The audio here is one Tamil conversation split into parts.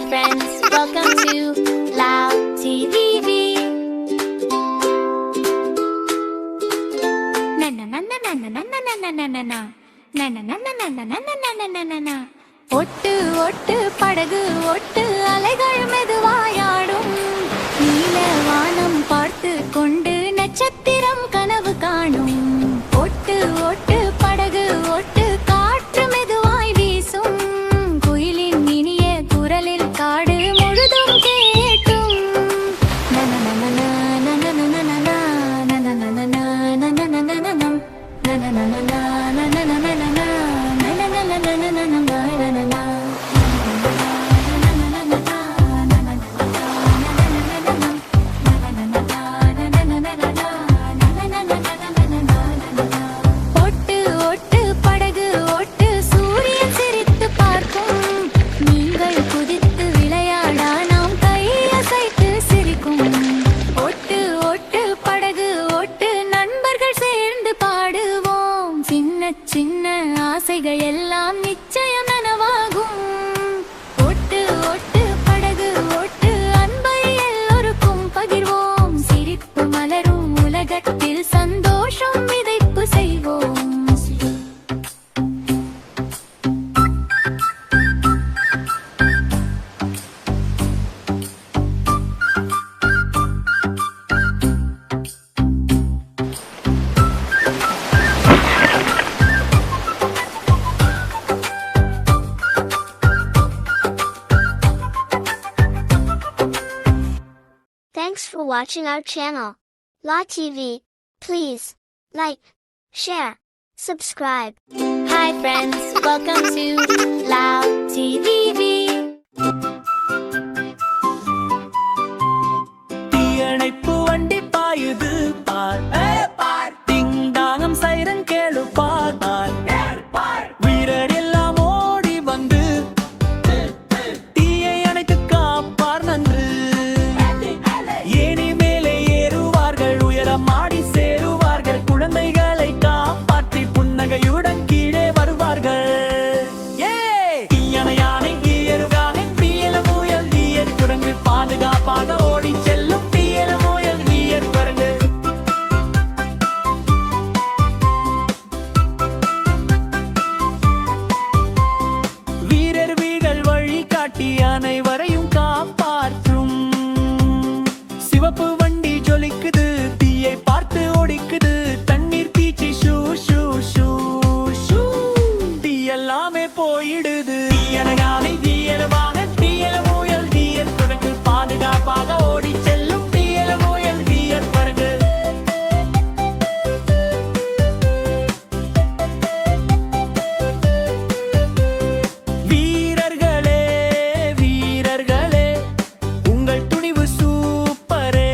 friends, welcome to Lao TV. Na na na na na na na na na na na na. Na na na na na na na na na na na na. ஒட்டு ஒட்டு படகு ஒட்டு அலைகள் மெதுவாயாடும் நீல வானம் பார்த்து கொண்டு நட்சத்திரம் கனவு காணும் ஒட்டு ஒட்டு படகு ஒட்டு காற்று மெதுவாய் வீசும் குயிலின் இனிய குரலில் காடு முழுதும் கேட்டும் சின்ன ஆசைகள் எல்லாம் நிச்சயம் நனவாகும் ஒட்டு ஒட்டு படகு ஒட்டு அன்பை எல்லோருக்கும் பகிர்வோம் சிரிப்பு மலரும் உலகத்தில் சந்தோஷம் விதைப்பு செய்வோம் Thanks for watching our channel, Lao TV. Please like, share, subscribe. Hi friends, welcome to Lao TV. தீயணைப்பு வண்டி பாயுது பார் பார் டிங்டாங்கம் சைரன் கேளு பார் பார் வீரர் எல்லாம் ஓடி வந்து தீயை அணைத்து காப்பார் நன்று ஏணி மேலே ஏறுவார்கள் உயரமாடி சேருவார்கள் குழந்தைகளை காப்பாற்றி புன்னகையுடன் கீழே வருவார்கள் தீயணை யானை தீயருகானை தீயல முயல் தீயர் குரங்கு பாதுகாப்பாக ஓடி செல்லும் தீயல முயல் தீயர் குரங்கு வீரர் வீகள் வழி காட்டி அனைவரையும் காப்பாற்றும் சிவப்பு வண்டி ஜொலிக்குது தீயை பார்த்து ஓடிக்குது தண்ணீர் பீச்சி ஷூ ஷூ ஷூ ஷூ தீ எல்லாமே போயிடுது தீயன யானை தீயல வாங்க தீயல முயல் தீயர் குரங்கு பாதுகாப்பாக ஓடி செல்லும் தீயல முயல் தீயர் குரங்கு வீரர்களே வீரர்களே உங்கள் துணிவு சூப்பரே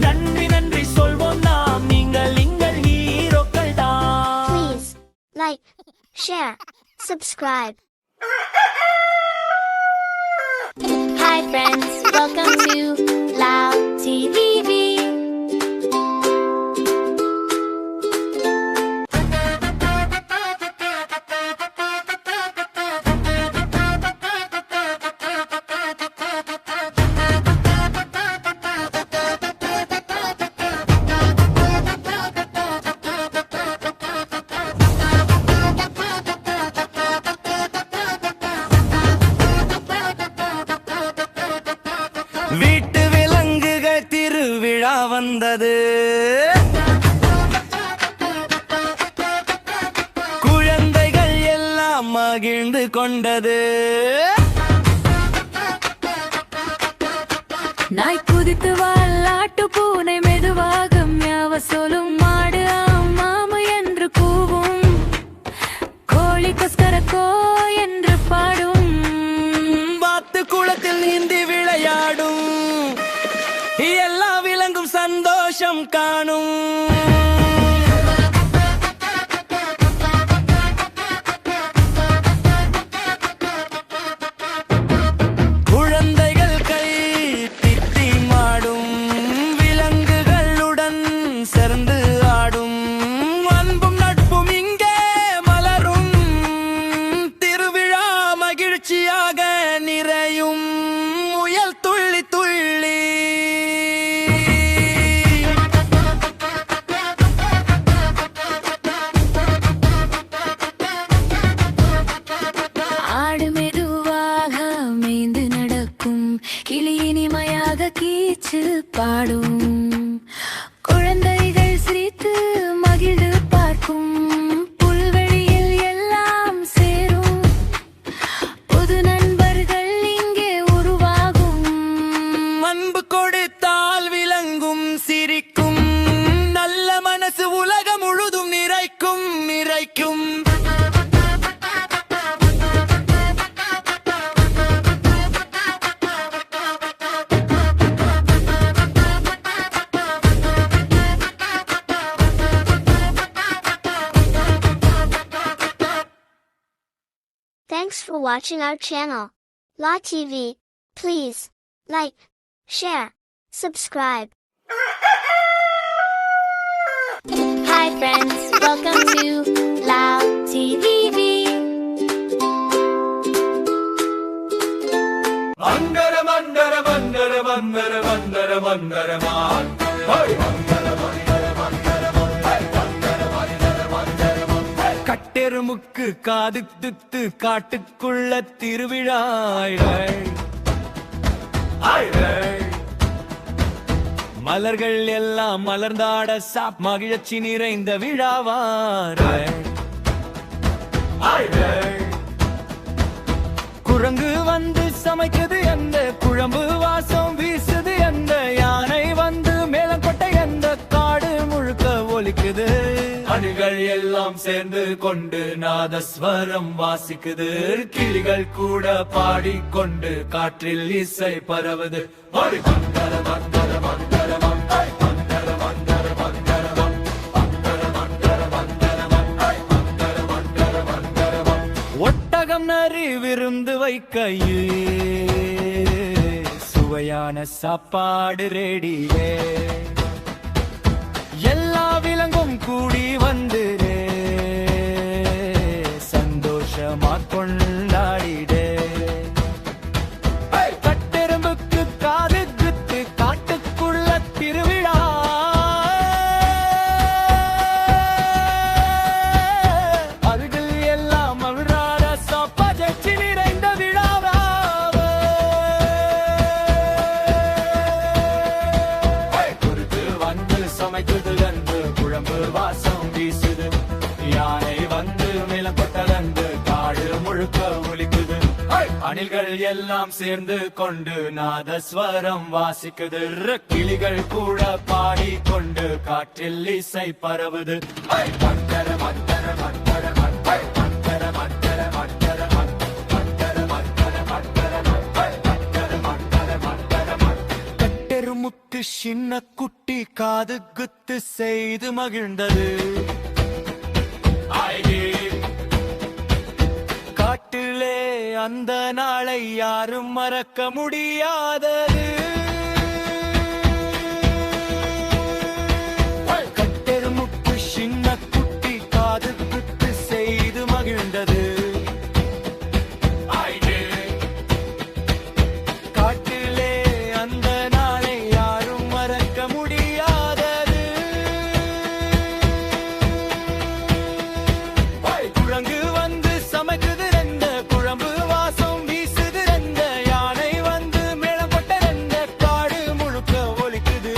நன்றி நன்றி சொல்வோம் நாம் நீங்கள் ஹீரோக்கள் தான் Please like, share, subscribe. Hi friends, welcome to Lao TV. வீட்டு விலங்குகள் திருவிழா வந்தது குழந்தைகள் எல்லாம் மகிழ்ந்து கொண்டது நாய் குதித்து வாலாட்டு பூனை மெதுவாக மியாவ சொல்லும் மாடு ஆமாம என்று கூவும் கோழி கொஸ்கரக்கோ என்று பாடும் வாத்து குளத்தில் நீந்தி விளையாடும் எல்லா விலங்கும் சந்தோஷம் காணும் குழந்தைகள் கை திட்டி மாடும் விலங்குகளுடன் சேர்ந்து ஆடும் அன்பும் நட்பும் இங்கே மலரும் திருவிழா மகிழ்ச்சியாக நிற Thanks for watching our channel. La TV. Please like, share, subscribe. Hi friends, welcome to Lao TV. மந்தர மந்தர மந்தர மந்தர மந்தர மந்தரமான் கட்டெருமுக்கு காது துத்து காட்டுக்குள்ள திருவிழாய்கள் மலர்கள் எல்லாம் மலர்ந்தாட சாப் மகிழ்ச்சி நிறைந்த விழாவார்கள் குரங்கு வந்து சமைக்குது எந்த குழம்பு வாசம் வீசுது எந்த யானை வந்து மேலம் கொட்டை எந்த காடு முழுக்க ஒலிக்குது அணிகள் எல்லாம் சேர்ந்து கொண்டு நாதஸ்வரம் வாசிக்குது கிளிகள் கூட பாடிக்கொண்டு காற்றில் இசை பரவுது ஒரு மந்தர மந்தர மந்தர மந்தர மந்தர மந்தர மந்தர மந்தர மந்தர மந்தர மந்தர மந்தர மந்தர ஒட்டகம் நரி விருந்து வைக்கையில் சுவையான சாப்பாடு ரெடியே எல்லா விலங்கும் கூடி வந்து சந்தோஷமா கொண்டாடிடே கட்டெரும்புக்கு காது குத்து காட்டுக்குள்ள திருவிழா அருகில் எல்லாம் அவிராத சாப்பாடு நிறைந்த விழாவா குறுக்கு வந்து சமைக்குது என்று குழம்பு வாசம் வீசுது யானை வந்து மேலப்பட்டதன்று காடு முழுக்க ஒலிக்குது அணில்கள் எல்லாம் சேர்ந்து கொண்டு நாதஸ்வரம் வாசிக்குது கிளிகள் கூட பாடிக்கொண்டு காற்றில் இசை பரவுது மந்தர மந்தர மந்தர மந்தர மந்தர மந்தர மந்தர மந்தர மந்தர மந்தர மந்தர மந்தர கட்டெருமுக்கு சின்ன குட்டி காது குத்து செய்து மகிழ்ந்தது காட்டிலே அந்த நாளை யாரும் மறக்க முடியாதது கட்டெருமுக்கு சின்ன குட்டி காது குத்து செய்து மகிழ்ந்தது காட்டிலே அந்த நாளை யாரும் மறக்க முடியாதது குரங்கு வந்து சமைக்குது ரெந்த குழம்பு வாசம் வீசுது ரெந்த யானை வந்து மேளம் கொட்ட ரெந்த காடு முழுக்க ஒலிக்குது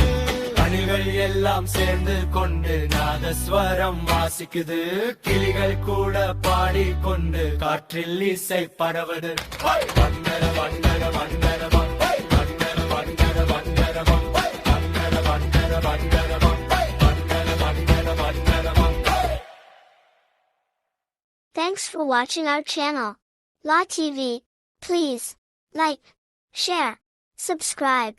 அணில்கள் எல்லாம் சேர்ந்து கொண்டு நாதஸ்வரம் வாசிக்குது கிளிகள் கூட பாடிக்கொண்டு காற்றில் இசை பரவுது வந்தர வந்தர வந்தர வந்தர வந்தர வந்தர வந்தர வந்தர வந்தர Thanks for watching our channel. La TV. Please like, share, subscribe.